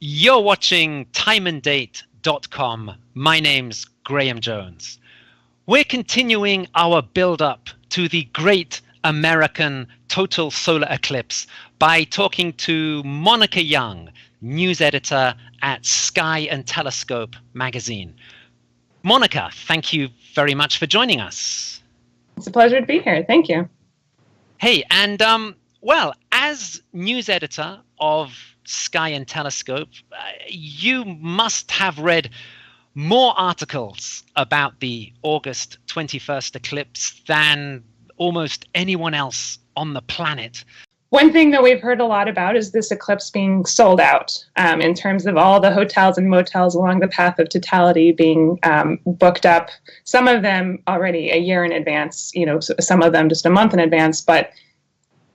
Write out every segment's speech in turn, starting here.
You're watching timeanddate.com. My name's Graham Jones. We're continuing our build-up to the Great American Total Solar Eclipse by talking to Monica Young, news editor at Sky and Telescope magazine. Monica, thank you very much for joining us. It's a pleasure to be here. Thank you. Hey, and well, as news editor of Sky and Telescope, you must have read more articles about the August 21st eclipse than almost anyone else on the planet. One thing that we've heard a lot about is this eclipse being sold out in terms of all the hotels and motels along the path of totality being booked up. Some of them already a year in advance, some of them just a month in advance. But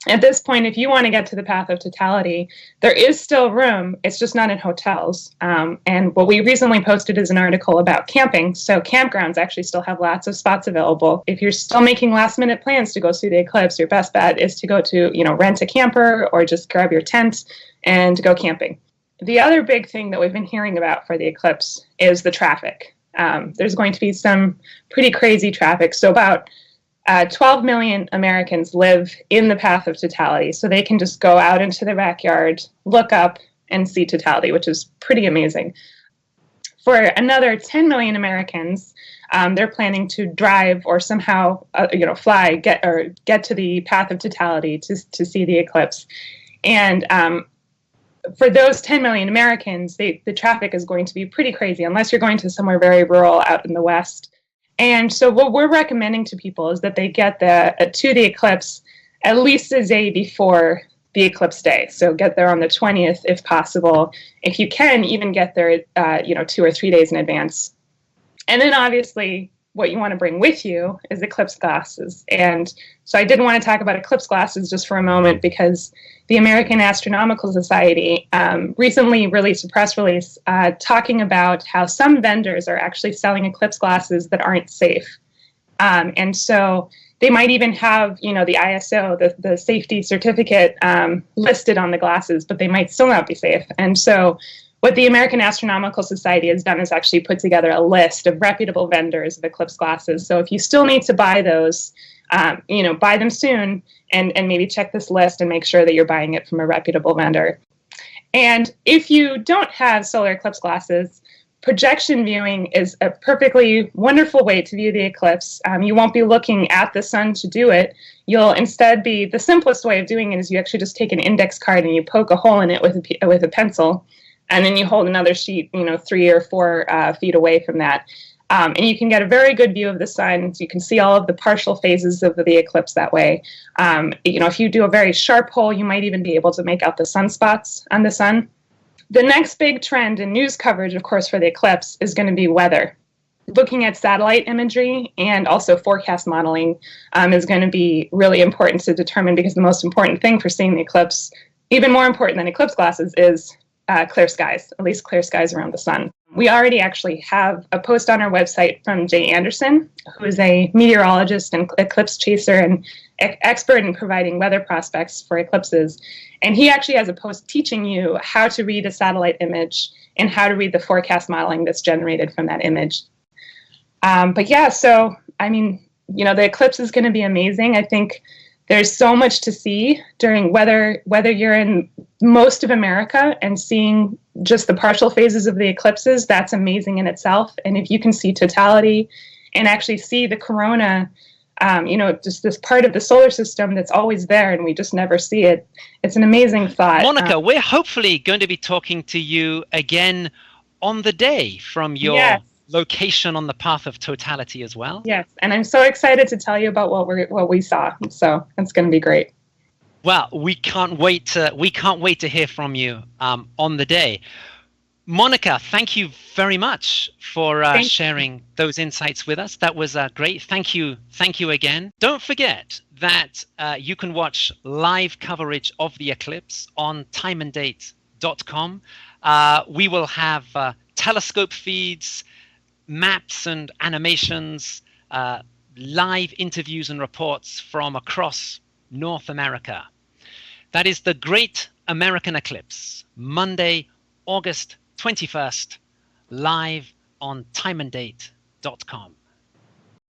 at this point, if you want to get to the path of totality, there is still room. It's just not in hotels. And what we recently posted is an article about camping. So campgrounds actually still have lots of spots available. If you're still making last minute plans to go see the eclipse, your best bet is to go to, rent a camper or just grab your tent and go camping. The other big thing that we've been hearing about for the eclipse is the traffic. There's going to be some pretty crazy traffic. So about 12 million Americans live in the path of totality, so they can just go out into their backyard, look up, and see totality, which is pretty amazing. For another 10 million Americans, they're planning to drive or somehow, fly, get to the path of totality to see the eclipse. And for those 10 million Americans, the traffic is going to be pretty crazy, unless you're going to somewhere very rural out in the West. And so what we're recommending to people is that they get to the eclipse at least a day before the eclipse day. So get there on the 20th if possible. If you can, even get there 2 or 3 days in advance. And then obviously what you want to bring with you is eclipse glasses. And so I did want to talk about eclipse glasses just for a moment, because the American Astronomical Society recently released a press release talking about how some vendors are actually selling eclipse glasses that aren't safe. And so they might even have, the ISO, the safety certificate listed on the glasses, but they might still not be safe. And so what the American Astronomical Society has done is actually put together a list of reputable vendors of eclipse glasses. So if you still need to buy those, buy them soon and maybe check this list and make sure that you're buying it from a reputable vendor. And if you don't have solar eclipse glasses, projection viewing is a perfectly wonderful way to view the eclipse. You won't be looking at the sun to do it. You'll instead the simplest way of doing it is you actually just take an index card and you poke a hole in it with a pencil. And then you hold another sheet, 3 or 4 feet away from that. And you can get a very good view of the sun. So you can see all of the partial phases of the eclipse that way. If you do a very sharp hole, you might even be able to make out the sunspots on the sun. The next big trend in news coverage, of course, for the eclipse is going to be weather. Looking at satellite imagery and also forecast modeling is going to be really important to determine, because the most important thing for seeing the eclipse, even more important than eclipse glasses, is clear skies, at least clear skies around the sun. We already actually have a post on our website from Jay Anderson, who is a meteorologist and eclipse chaser and expert in providing weather prospects for eclipses. And he actually has a post teaching you how to read a satellite image and how to read the forecast modeling that's generated from that image. The eclipse is going to be amazing. I think there's so much to see during whether you're in most of America and seeing just the partial phases of the eclipses, that's amazing in itself. And if you can see totality and actually see the corona, just this part of the solar system that's always there and we just never see it, it's an amazing thought. Monica, we're hopefully going to be talking to you again on the day from your location on the path of totality as well. Yes, and I'm so excited to tell you about what we saw. So it's going to be great. Well, we can't wait to hear from you on the day. Monica, thank you very much for sharing those insights with us. That was great. Thank you again. Don't forget that you can watch live coverage of the eclipse on timeanddate.com. We will have telescope feeds, maps and animations, live interviews and reports from across North America. That is the Great American Eclipse, Monday, August 21st, live on timeanddate.com.